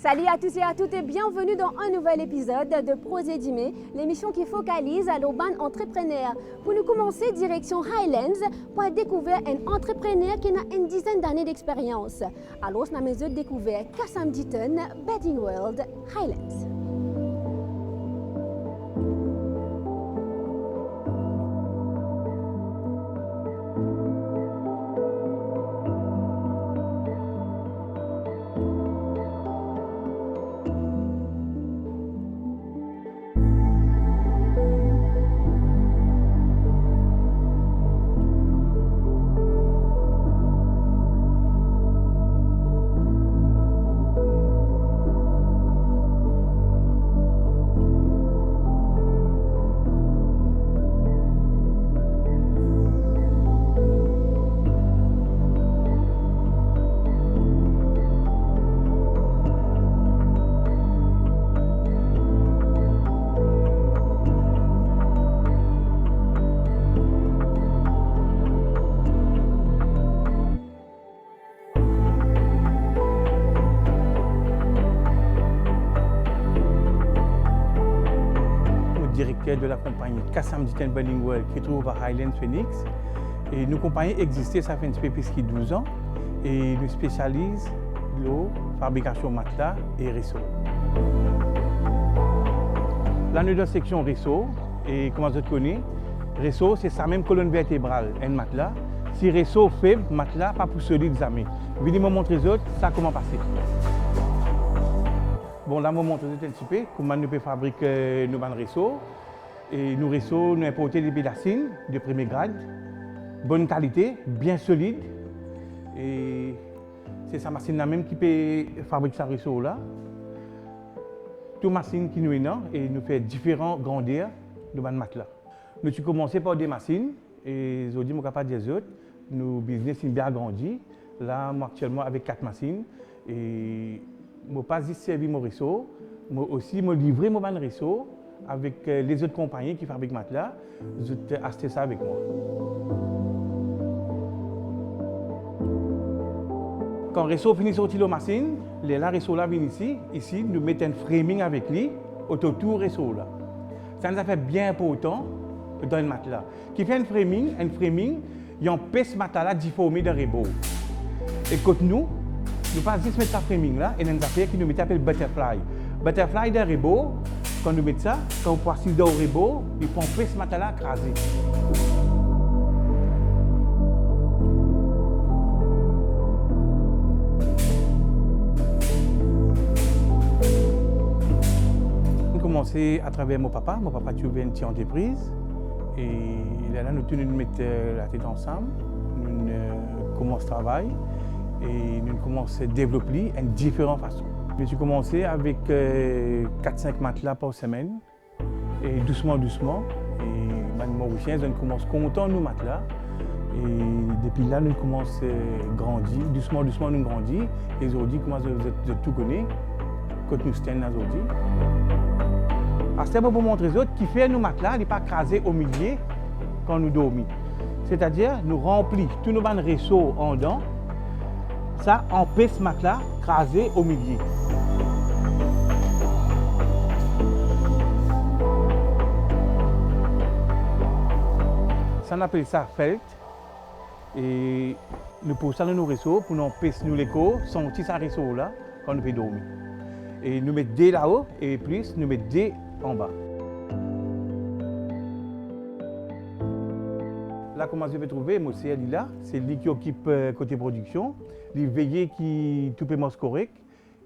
Salut à tous et à toutes et bienvenue dans un nouvel épisode de Prosédimé, l'émission qui focalise à l'urban entrepreneur. Pour nous commencer, direction Highlands pour découvrir un entrepreneur qui a une dizaine d'années d'expérience. Alors, nous avons découvert Kassam Ditton, Bedding World, Highlands. Directeur de la compagnie Kassam Ditton Bedding World qui se trouve à Highlands Phoenix. Et nos compagnies existent, ça fait un petit peu plus de 12 ans. Et nous spécialisons la fabrication matelas et réseaux. Là, nous sommes dans la section réseau. Et comment vous connaissez, réseau, c'est sa même colonne vertébrale, un matelas. Si réseau faible, matelas, pas pour solide, jamais. Venez me montrer les autres, ça comment passer. Bon, là, je vais vous montrer un petit peu comment nous pouvons fabriquer nos réseaux. Et nos réseaux, nous importons des pédacines de premier grade, bonne qualité, bien solide. Et c'est sa machine-là même qui peut fabriquer ce réseau-là. Toute machine qui nous est là et nous fait différentes grandeurs de matelas. Nous avons commencé par des machines et aujourd'hui, je suis capable de dire autres. Nos business sont bien agrandis. Là, moi, actuellement, avec 4 machines. Et je n'ai pas juste servi mon réseau, mais aussi livré mon réseau avec les autres compagnies qui fabriquent matelas. J'ai acheté ça avec moi. Quand le réseau finit de sortir de la machine, le réseau là vient ici. Ici, nous mettons un framing avec lui autour du réseau là. Ça nous a fait bien important dans le matelas. Qui fait un framing, il empêche le matelas de déformer de rebord. Et quand nous pas juste mettre ça framing là et une affaire qui nous met appelle butterfly. Butterfly de rebord, quand nous mettons ça, quand on passe dans le rebord, il faut empêcher ce matelas écraser. On a commencé à travers mon papa. Mon papa a ouvert une petite entreprise. Et là, nous tenons de mettre la tête ensemble. Nous commençons le travail. Et nous commençons à développer de différentes façons. J'ai commencé avec 4-5 matelas par semaine. Et doucement. Et maintenant, Mauricien, nous commençons content de nos matelas. Et depuis là, nous commençons à grandir. Doucement, nous grandissons. Et aujourd'hui, comment vous tout connaissez, quand nous sommes aujourd'hui. C'est pour vous montrer aux autres qui fait nos matelas, il n'est pas crasé au milieu quand nous dormons. C'est-à-dire, nous remplissons tous nos réseaux en dedans. Ça empêche ce matelas crasé au milieu. Ça on appelle ça felt. Et nous posons ça dans nos réseaux pour nous empêcher nous l'écho, sentir ce réseau là quand nous pouvons dormir. Et nous mettons des là-haut et plus nous mettons des en bas. Là, comment je vais trouver, moi, c'est là, c'est lui qui occupe côté production, il veille qui tout est correct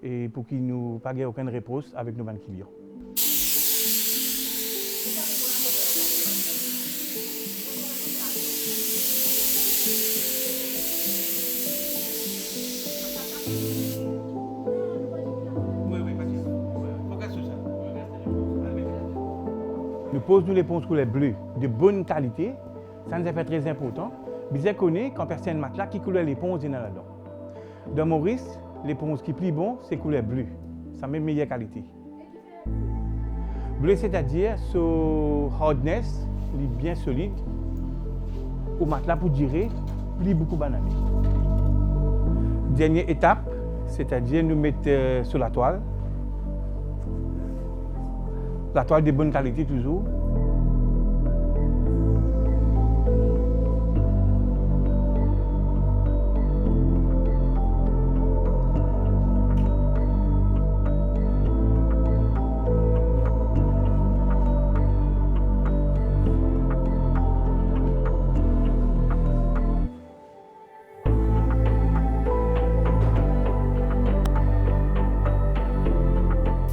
et pour qu'il nous pas aucune réponse avec nos clients. Nous posons les ponts couleur bleue de bonne qualité. Ça nous a fait très important. Bien connaît quand personne matelas qui couleur les ponts là-dedans. Dans Maurice, les ponts qui plus bon, c'est couleur bleue. Ça met meilleure qualité. Bleu, c'est-à-dire ce hardness, bien solide, au matelas pour durer plus beaucoup d'années. Dernière étape, c'est-à-dire nous mettre sur la toile de bonne qualité toujours.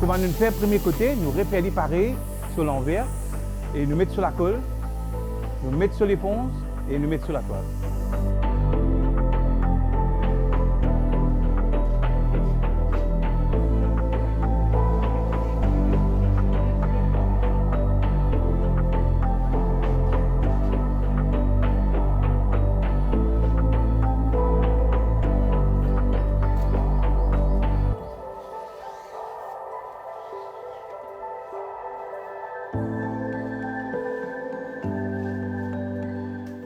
Comment nous faire premier côté, nous repérer pareil sur l'envers et nous mettre sur la colle, nous mettre sur l'éponge et nous mettre sur la toile.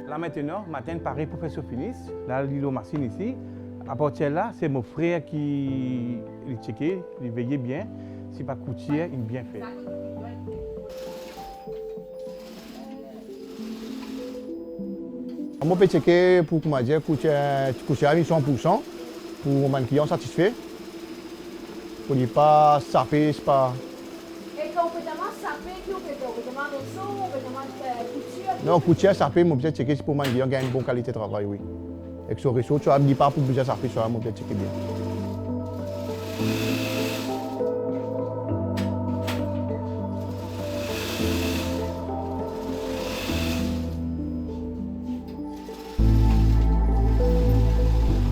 Là maintenant, matin, pareil pour faire ce finish. Là, l'îlot machine ici. À partir de là, c'est mon frère qui les checkait, il veillait bien. Si pas coutier, il bien fait. On peut checker pour dire coutier à 100% pour un client satisfait. Pour ne pas saper, c'est pas. Et quand on peut demander saper, qui on peut demander au son, on peut demander couture. Non, coutier saper, on peut checker pour un client qui a une bonne qualité de travail, oui. Et que ce réseau, tu ne dis pas pour plusieurs saper, on peut checker bien.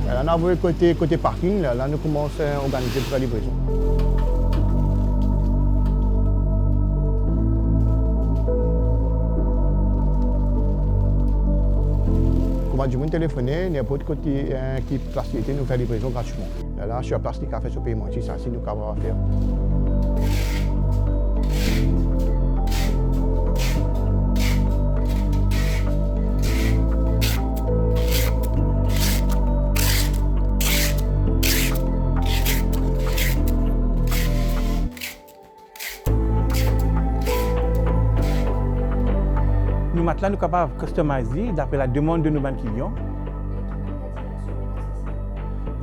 Là, on a vu côté parking, là, nous commençons à organiser pour la livraison. Comment du monde téléphoner, n'importe côté qui facilite nous faire la livraison gratuitement. Là, sur place, il a fait ce paiement, c'est ça, c'est nous qui avons à faire. Nous matelas, nous sommes capables de customiser d'après la demande de nos clients.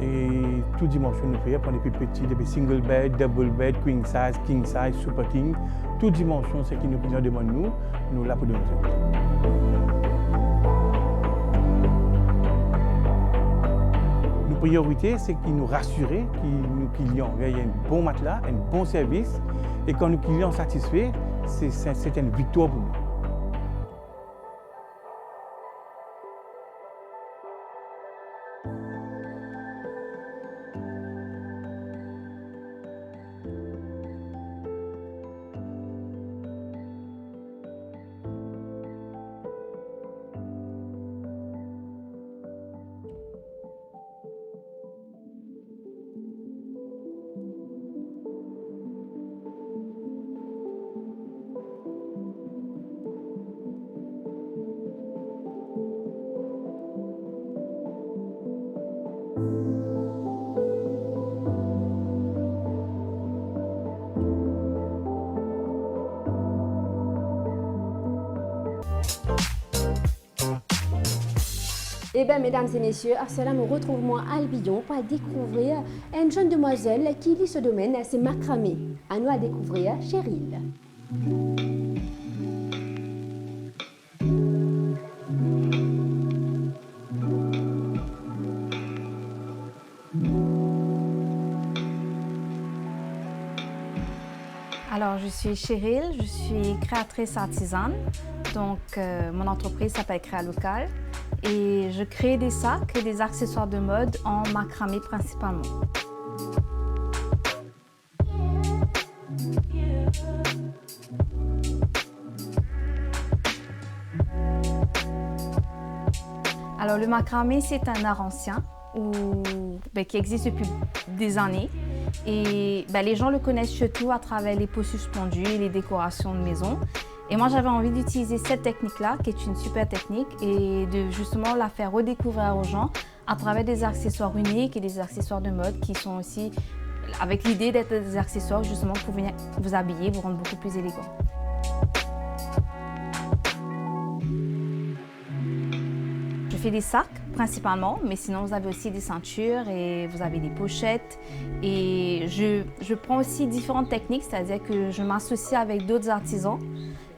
Et toute dimension nous faisons, pour les plus petits, depuis single bed, double bed, queen size, king size, super king. Toute dimension, c'est qui nos clients demandent nous là pour donner. Notre priorité, c'est qu'ils nous rassurent, que nos clients aient un bon matelas, un bon service. Et quand nos clients sont satisfaits, c'est une victoire pour nous. Eh bien, mesdames et messieurs, à cela me retrouve moi à Albion pour découvrir une jeune demoiselle qui lit ce domaine, c'est macramé. À nous à découvrir Cheryl. Alors, je suis Cheryl, je suis créatrice artisane. Donc, mon entreprise s'appelle Créa Local et je crée des sacs et des accessoires de mode en macramé principalement. Alors, le macramé, c'est un art ancien qui existe depuis des années. Et les gens le connaissent surtout à travers les peaux suspendues et les décorations de maison. Et moi, j'avais envie d'utiliser cette technique-là, qui est une super technique, et de justement la faire redécouvrir aux gens à travers des accessoires uniques et des accessoires de mode qui sont aussi avec l'idée d'être des accessoires justement pour venir vous habiller, vous rendre beaucoup plus élégant. Je fais des sacs principalement, mais sinon vous avez aussi des ceintures et vous avez des pochettes. Et je prends aussi différentes techniques, c'est-à-dire que je m'associe avec d'autres artisans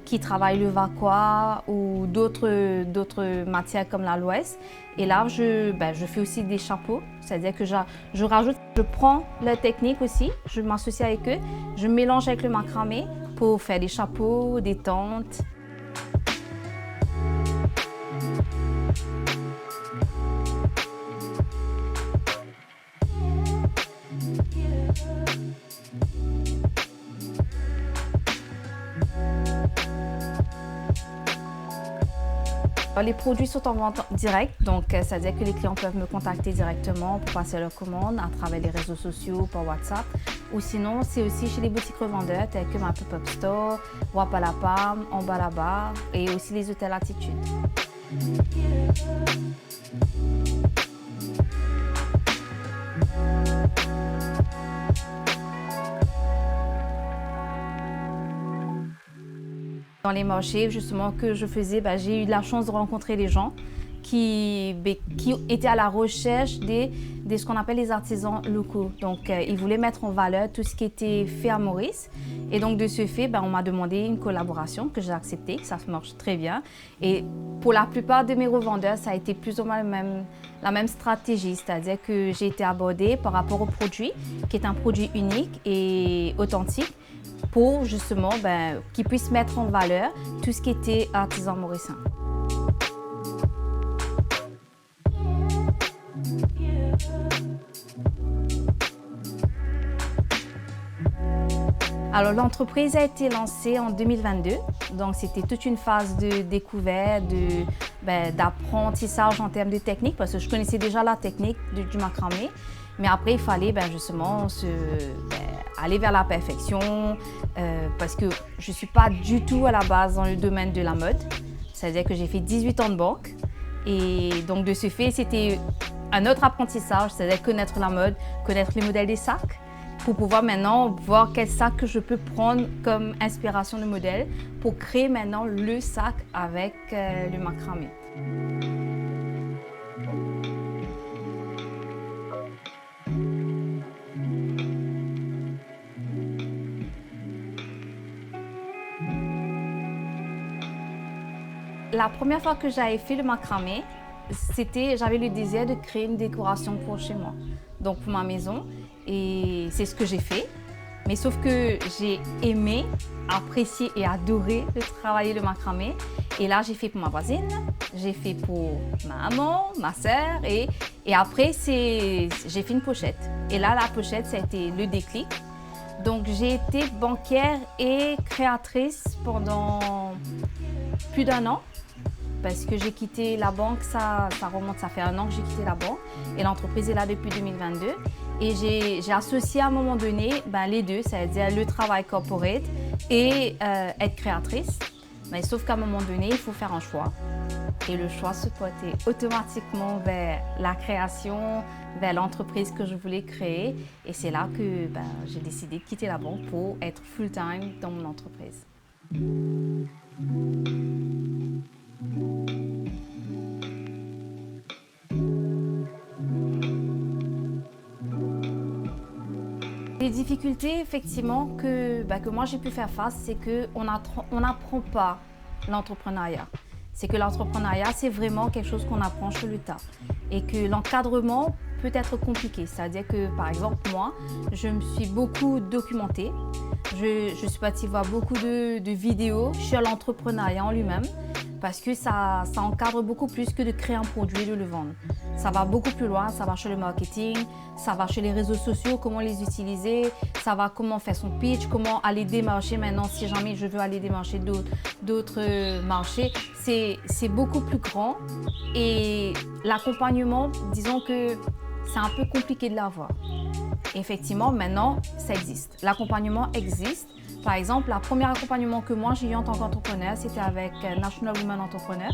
qui travaillent le vacua ou d'autres matières comme l'aloès. Et là, je fais aussi des chapeaux, c'est-à-dire que je prends leur technique aussi, je m'associe avec eux, je mélange avec le macramé pour faire des chapeaux, des tentes. Les produits sont en vente directe, donc c'est-à-dire que les clients peuvent me contacter directement pour passer leur commande à travers les réseaux sociaux, par WhatsApp. Ou sinon, c'est aussi chez les boutiques revendeurs tels que ma Pop-Up Store, Wapalapam, Ambalaba et aussi les hôtels Attitude. Dans les marchés justement que je faisais, j'ai eu la chance de rencontrer des gens qui étaient à la recherche de ce qu'on appelle les artisans locaux. Donc ils voulaient mettre en valeur tout ce qui était fait à Maurice. Et donc de ce fait, on m'a demandé une collaboration que j'ai acceptée, que ça marche très bien. Et pour la plupart de mes revendeurs, ça a été plus ou moins la même stratégie, c'est-à-dire que j'ai été abordée par rapport au produit, qui est un produit unique et authentique, pour justement qu'ils puissent mettre en valeur tout ce qui était artisan mauricien. Alors l'entreprise a été lancée en 2022, donc c'était toute une phase de découverte, d'apprentissage en termes de technique, parce que je connaissais déjà la technique du macramé, mais après il fallait justement aller vers la perfection, parce que je ne suis pas du tout à la base dans le domaine de la mode, c'est-à-dire que j'ai fait 18 ans de banque, et donc de ce fait c'était un autre apprentissage, c'est-à-dire connaître la mode, connaître les modèles des sacs, pour pouvoir maintenant voir quel sac que je peux prendre comme inspiration de modèle pour créer maintenant le sac avec le macramé. La première fois que j'avais fait le macramé, j'avais le désir de créer une décoration pour chez moi, donc pour ma maison. Et c'est ce que j'ai fait, mais sauf que j'ai aimé, apprécié et adoré de travailler le macramé. Et là, j'ai fait pour ma voisine, j'ai fait pour ma maman, ma sœur, et après, j'ai fait une pochette. Et là, la pochette, ça a été le déclic. Donc, j'ai été banquière et créatrice pendant plus d'1 an. Parce que j'ai quitté la banque, ça fait 1 an que j'ai quitté la banque et l'entreprise est là depuis 2022. Et j'ai associé à un moment donné les deux, c'est-à-dire le travail corporate et être créatrice. Mais sauf qu'à un moment donné, il faut faire un choix. Et le choix se portait automatiquement vers la création, vers l'entreprise que je voulais créer. Et c'est là que j'ai décidé de quitter la banque pour être full-time dans mon entreprise. Les difficultés, effectivement, que moi j'ai pu faire face, c'est qu'on n'apprend pas l'entrepreneuriat. C'est que l'entrepreneuriat, c'est vraiment quelque chose qu'on apprend sur le tas. Et que l'encadrement peut être compliqué. C'est-à-dire que, par exemple, moi, je me suis beaucoup documentée. Je suis partie voir beaucoup de vidéos sur l'entrepreneuriat en lui-même. Parce que ça encadre beaucoup plus que de créer un produit et de le vendre. Ça va beaucoup plus loin, ça va chez le marketing, ça va chez les réseaux sociaux, comment les utiliser, ça va comment faire son pitch, comment aller démarcher maintenant si jamais je veux aller démarcher d'autres marchés. C'est beaucoup plus grand et l'accompagnement, disons que c'est un peu compliqué de l'avoir. Effectivement, maintenant, ça existe. L'accompagnement existe. Par exemple, le premier accompagnement que moi j'ai eu en tant qu'entrepreneur, c'était avec National Women Entrepreneur,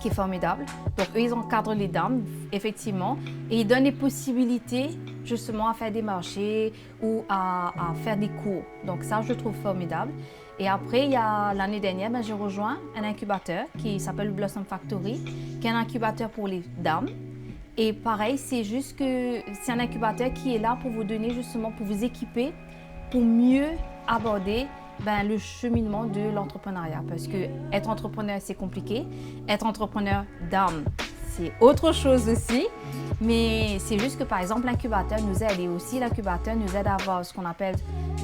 qui est formidable. Donc, eux, ils encadrent les dames, effectivement, et ils donnent des possibilités, justement, à faire des marchés ou à faire des cours. Donc, ça, je trouve formidable. Et après, l'année dernière, j'ai rejoint un incubateur qui s'appelle Blossom Factory, qui est un incubateur pour les dames. Et pareil, c'est juste que c'est un incubateur qui est là pour vous donner, justement, pour vous équiper, pour mieux aborder le cheminement de l'entrepreneuriat. Parce que être entrepreneur, c'est compliqué. Être entrepreneur d'âme, c'est autre chose aussi. Mais c'est juste que, par exemple, l'incubateur nous aide. Et aussi, l'incubateur nous aide à avoir ce qu'on appelle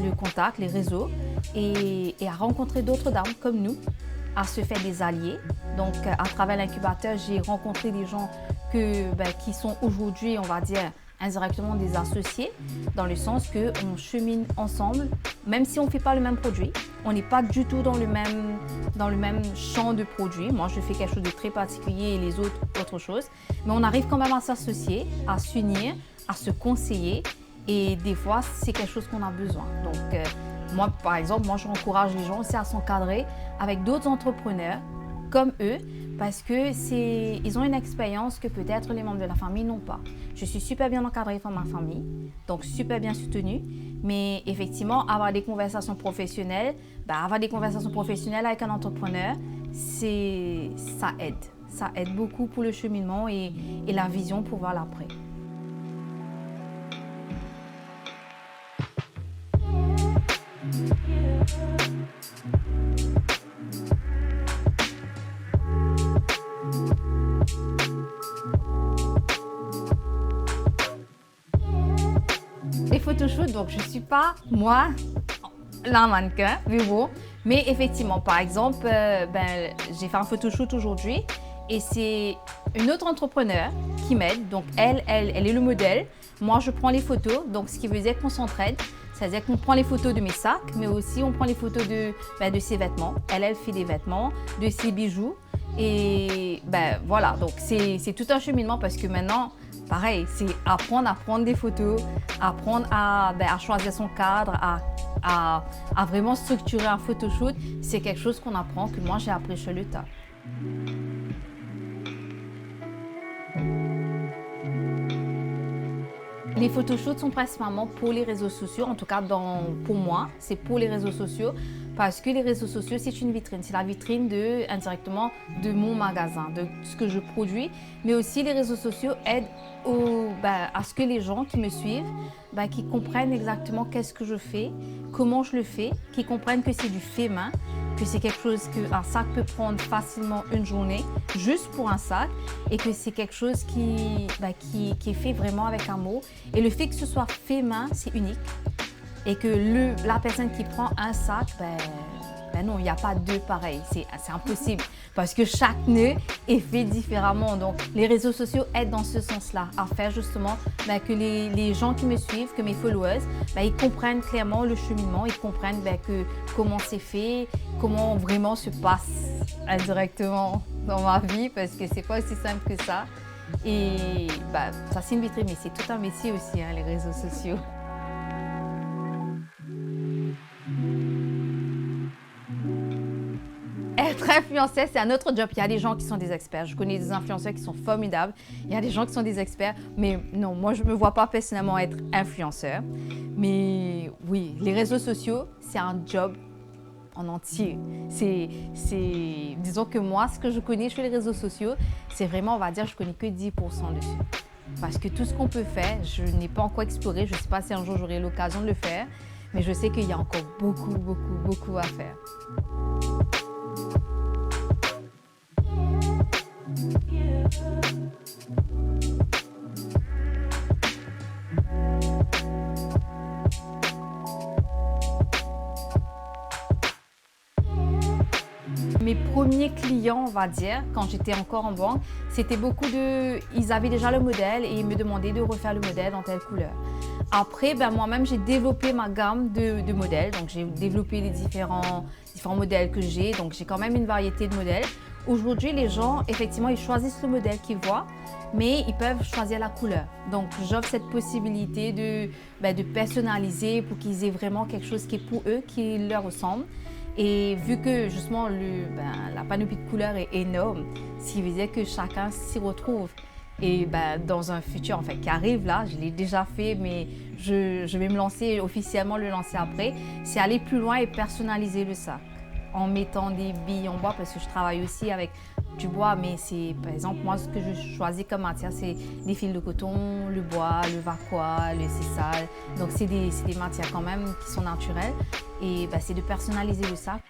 le contact, les réseaux, et à rencontrer d'autres dames comme nous, à se faire des alliés. Donc, à travers l'incubateur, j'ai rencontré des gens qui sont aujourd'hui, on va dire, indirectement des associés, dans le sens qu'on chemine ensemble, même si on ne fait pas le même produit. On n'est pas du tout dans le même champ de produits. Moi, je fais quelque chose de très particulier et les autres, autre chose. Mais on arrive quand même à s'associer, à s'unir, à se conseiller. Et des fois, c'est quelque chose qu'on a besoin. Donc, moi, par exemple, j'encourage les gens aussi à s'encadrer avec d'autres entrepreneurs comme eux, parce qu'ils ont une expérience que peut-être les membres de la famille n'ont pas. Je suis super bien encadrée par ma famille, donc super bien soutenue, mais effectivement, avoir des conversations professionnelles avec un entrepreneur, ça aide. Ça aide beaucoup pour le cheminement et la vision pour voir l'après. Les photoshoots, donc je ne suis pas, moi, la mannequin, mais effectivement, par exemple, j'ai fait un photoshoot aujourd'hui et c'est une autre entrepreneur qui m'aide. Donc, elle est le modèle. Moi, je prends les photos, donc ce qui veut dire qu'on s'entraide. C'est-à-dire qu'on prend les photos de mes sacs, mais aussi on prend les photos de ses vêtements. Elle fait des vêtements, de ses bijoux. Et voilà, donc c'est tout un cheminement parce que maintenant, pareil, c'est apprendre à prendre des photos, apprendre à choisir son cadre, à vraiment structurer un photoshoot. C'est quelque chose qu'on apprend, que moi j'ai appris sur le tas. Les photoshoots sont principalement pour les réseaux sociaux, en tout cas pour moi, c'est pour les réseaux sociaux parce que les réseaux sociaux, c'est une vitrine. C'est la vitrine indirectement de mon magasin, de ce que je produis. Mais aussi, les réseaux sociaux aident à ce que les gens qui me suivent, qui comprennent exactement qu'est-ce que je fais, comment je le fais, qui comprennent que c'est du fait main, que c'est quelque chose qu'un sac peut prendre facilement une journée, juste pour un sac, et que c'est quelque chose qui est fait vraiment avec amour. Et le fait que ce soit fait main, c'est unique. Et que la personne qui prend un sac, non, il n'y a pas deux pareils, c'est impossible. Parce que chaque nœud est fait différemment. Donc, les réseaux sociaux aident dans ce sens-là, à faire justement que les gens qui me suivent, que mes followers, ils comprennent clairement le cheminement, ils comprennent comment c'est fait, comment vraiment se passe indirectement dans ma vie, parce que c'est pas aussi simple que ça. Et ça, c'est une vitrine, mais c'est tout un métier aussi, les réseaux sociaux. Être influenceur, c'est un autre job. Il y a des gens qui sont des experts. Je connais des influenceurs qui sont formidables. Il y a des gens qui sont des experts. Mais non, moi, je ne me vois pas personnellement être influenceur. Mais oui, les réseaux sociaux, c'est un job en entier. Disons que moi, ce que je connais sur les réseaux sociaux, c'est vraiment, on va dire, je ne connais que 10% dessus. Parce que tout ce qu'on peut faire, je n'ai pas encore exploré. Je ne sais pas si un jour j'aurai l'occasion de le faire. Mais je sais qu'il y a encore beaucoup, beaucoup, beaucoup à faire. Mes premiers clients, on va dire, quand j'étais encore en banque, c'était ils avaient déjà le modèle et ils me demandaient de refaire le modèle dans telle couleur. Après, moi-même, j'ai développé ma gamme de modèles. Donc, j'ai développé les différents modèles que j'ai. Donc, j'ai quand même une variété de modèles. Aujourd'hui, les gens, effectivement, ils choisissent le modèle qu'ils voient, mais ils peuvent choisir la couleur. Donc, j'offre cette possibilité de personnaliser pour qu'ils aient vraiment quelque chose qui est pour eux, qui leur ressemble. Et vu que justement la panoplie de couleurs est énorme, ce qui veut dire que chacun s'y retrouve. Et dans un futur en fait, qui arrive là, je l'ai déjà fait, mais je vais me lancer officiellement, le lancer après, c'est aller plus loin et personnaliser le sac en mettant des billes en bois, parce que je travaille aussi avec du bois, mais c'est par exemple moi ce que je choisis comme matière, c'est des fils de coton, le bois, le vacois, le sisal. Donc c'est des matières quand même qui sont naturelles, et c'est de personnaliser le sac.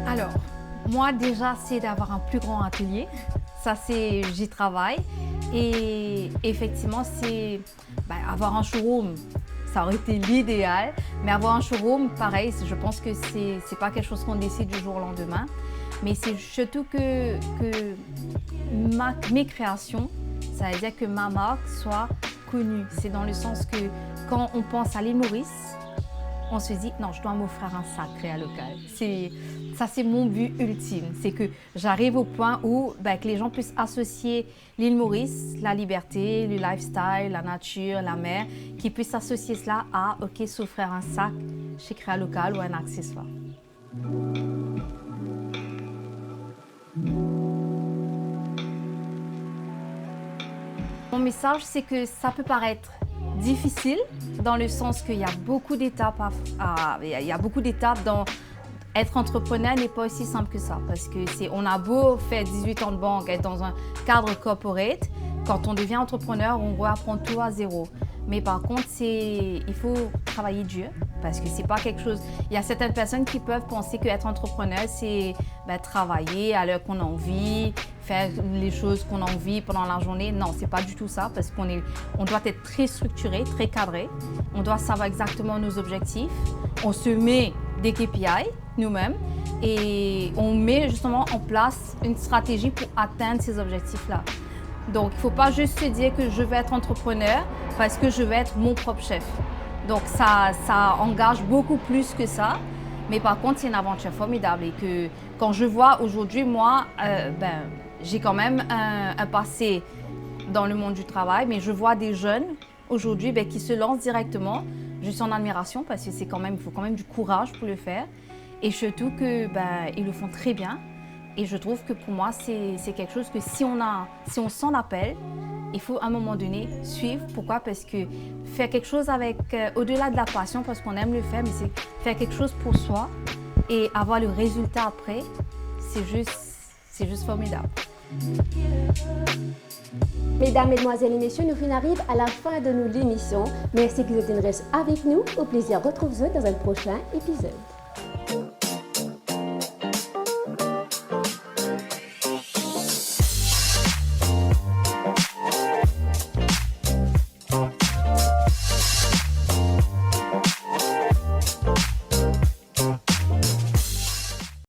Alors, moi déjà, c'est d'avoir un plus grand atelier. Ça, j'y travaille. Et effectivement, c'est avoir un showroom. Ça aurait été l'idéal. Mais avoir un showroom, pareil, je pense que c'est pas quelque chose qu'on décide du jour au lendemain. Mais c'est surtout que mes créations, ça veut dire que ma marque soit connue. C'est dans le sens que quand on pense à l'île Maurice, on se dit non, je dois m'offrir un sac Créa Local. Ça, c'est mon but ultime. C'est que j'arrive au point où que les gens puissent associer l'île Maurice, la liberté, le lifestyle, la nature, la mer, qu'ils puissent associer cela à s'offrir un sac chez Créa Local ou un accessoire. Mon message, c'est que ça peut paraître difficile dans le sens qu'il y a beaucoup d'étapes dans être entrepreneur n'est pas aussi simple que ça, parce que on a beau faire 18 ans de banque, être dans un cadre corporate, quand on devient entrepreneur, on reapprend tout à zéro. Mais par contre, il faut travailler dur, parce que c'est pas quelque chose. Il y a certaines personnes qui peuvent penser qu'être entrepreneur, c'est travailler à l'heure qu'on a envie, faire les choses qu'on a envie pendant la journée. Non, c'est pas du tout ça, parce qu'on doit être très structuré, très cadré. On doit savoir exactement nos objectifs. On se met des KPI nous-mêmes et on met justement en place une stratégie pour atteindre ces objectifs-là. Donc, il ne faut pas juste se dire que je vais être entrepreneur parce que je vais être mon propre chef. Donc, ça engage beaucoup plus que ça. Mais par contre, c'est une aventure formidable. Et que quand je vois aujourd'hui, moi, j'ai quand même un passé dans le monde du travail, mais je vois des jeunes aujourd'hui qui se lancent directement. Je suis en admiration parce que il faut quand même du courage pour le faire. Et surtout qu'ils le font très bien. Et je trouve que pour moi, c'est quelque chose que si on s'en appelle, il faut à un moment donné suivre. Pourquoi? Parce que faire quelque chose au-delà de la passion, parce qu'on aime le faire, mais c'est faire quelque chose pour soi et avoir le résultat après, c'est juste formidable. Mesdames, Mesdemoiselles et Messieurs, nous arrivons à la fin de l'émission. Merci que vous êtes restés avec nous. Au plaisir de retrouver vous dans un prochain épisode.